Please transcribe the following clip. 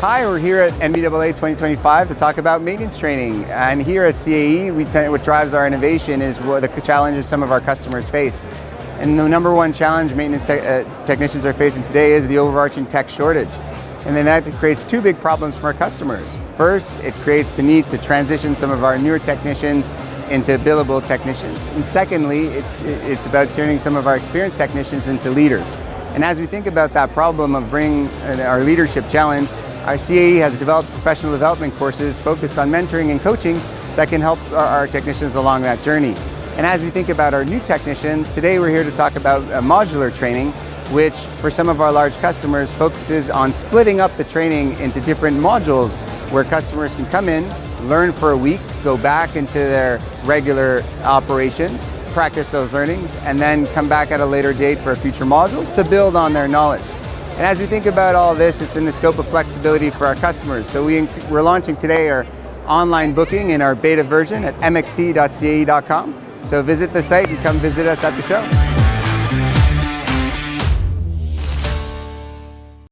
Hi, we're here at NBAA 2025 to talk about maintenance training. And here at CAE, what drives our innovation is what the challenges some of our customers face. And the number one challenge maintenance technicians are facing today is the overarching tech shortage. And then that creates two big problems for our customers. First, it creates the need to transition some of our newer technicians into billable technicians. And secondly, it's about turning some of our experienced technicians into leaders. And as we think about that problem of bringing our leadership challenge, our CAE has developed professional development courses focused on mentoring and coaching that can help our technicians along that journey. And as we think about our new technicians, today we're here to talk about modular training, which for some of our large customers focuses on splitting up the training into different modules where customers can come in, learn for a week, go back into their regular operations, practice those learnings, and then come back at a later date for future modules to build on their knowledge. And as we think about all this, it's in the scope of flexibility for our customers. So we're launching today our online booking in our beta version at mxt.cae.com. So visit the site and come visit us at the show.